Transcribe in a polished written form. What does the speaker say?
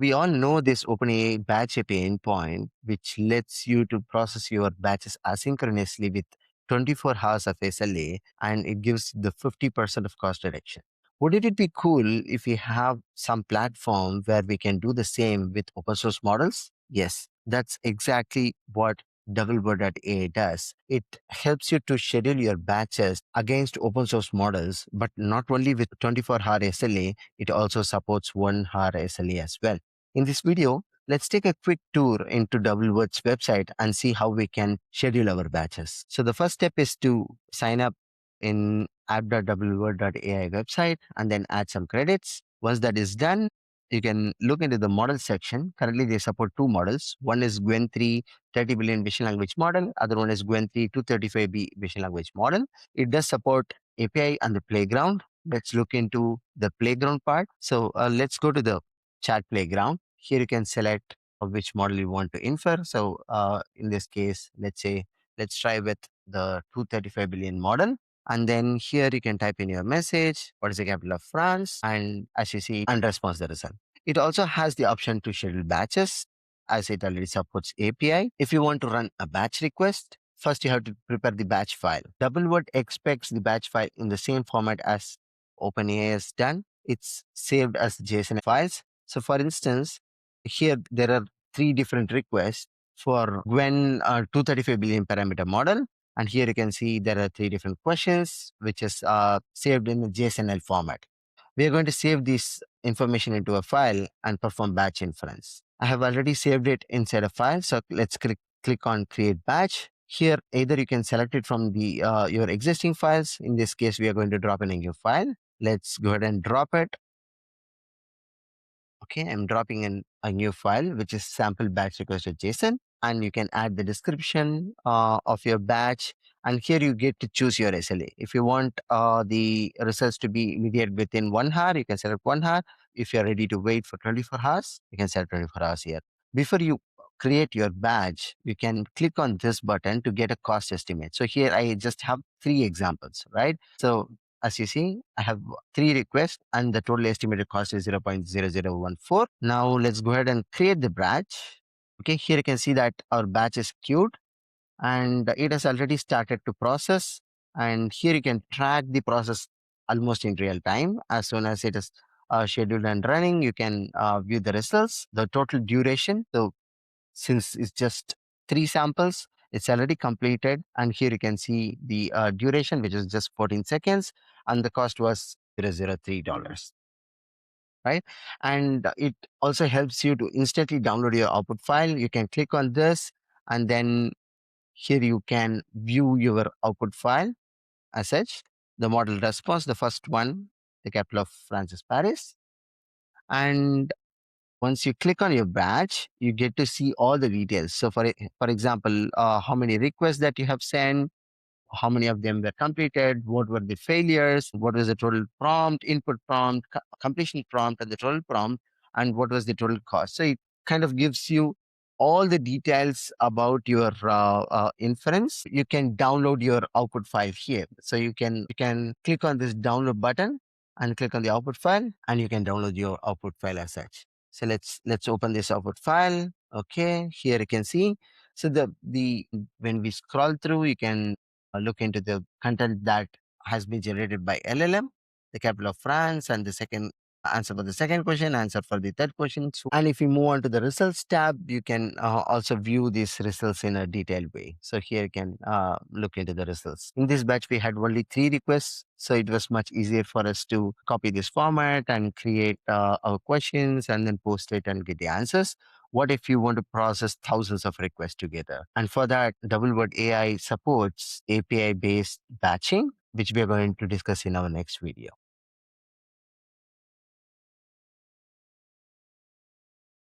We all know this OpenAI batch API endpoint, which lets you to process your batches asynchronously with 24 hours of SLA, and it gives the 50% of cost reduction. Wouldn't it be cool if we have some platform where we can do the same with open source models? Yes, that's exactly what Doubleword.ai does. It helps you to schedule your batches against open source models, but not only with 24-hour SLA, it also supports 1-hour SLA as well. In this video, let's take a quick tour into Doubleword's website and see how we can schedule our batches. So the first step is to sign up in app.doubleword.ai website and then add some credits. Once that is done, you can look into the model section. Currently, they support two models. One is Qwen 3 30 billion vision language model. Other one is Qwen 3 235B vision language model. It does support API and the playground. Let's look into the playground part. So let's go to the chat playground. Here you can select which model you want to infer. So in this case, let's try with the 235 billion model. And then here you can type in your message, what is the capital of France, and as you see, and response the result. It also has the option to schedule batches, as it already supports API. If you want to run a batch request, first you have to prepare the batch file. Doubleword expects the batch file in the same format as OpenAI has done. It's saved as JSON files. So for instance, here there are three different requests for Qwen 235 billion parameter model. And here you can see there are three different questions, which is saved in the JSONL format. We are going to save this information into a file and perform batch inference. I have already saved it inside a file. So let's click on create batch. Here, either you can select it from the your existing files. In this case, we are going to drop in a new file. Let's go ahead and drop it. Okay, I'm dropping in a new file, which is sample batch request.json. And you can add the description of your batch. And here you get to choose your SLA. If you want the results to be immediate within 1 hour, you can select 1 hour. If you're ready to wait for 24 hours, you can select 24 hours here. Before you create your batch, you can click on this button to get a cost estimate. So here I just have 3 examples, right? So as you see, I have 3 requests and the total estimated cost is 0.0014. Now let's go ahead and create the batch. Okay, here you can see that our batch is queued and it has already started to process. And here you can track the process almost in real time. As soon as it is scheduled and running, you can view the results, the total duration. So since it's just 3 samples, it's already completed. And here you can see the duration, which is just 14 seconds. And the cost was $0.03, right? And it also helps you to instantly download your output file. You can click on this, and then here you can view your output file as such. The model response, the first one, the capital of France is Paris. And once you click on your batch, you get to see all the details. So for example, how many requests that you have sent, how many of them were completed, what were the failures, what was the total prompt, input prompt, completion prompt, and the total prompt, and what was the total cost. So it kind of gives you all the details about your inference. You can download your output file here. So you can click on this download button and click on the output file, and you can download your output file as such. So let's open this output file. Okay, here you can see. So the when we scroll through, you can look into the content that has been generated by LLM, the capital of France, and the second answer for the second question, answer for the third question. And if you move on to the results tab, you can also view these results in a detailed way. So here you can look into the results. In this batch, we had only 3 requests. So it was much easier for us to copy this format and create our questions and then post it and get the answers. What if you want to process thousands of requests together? And for that, Doubleword AI supports API-based batching, which we are going to discuss in our next video.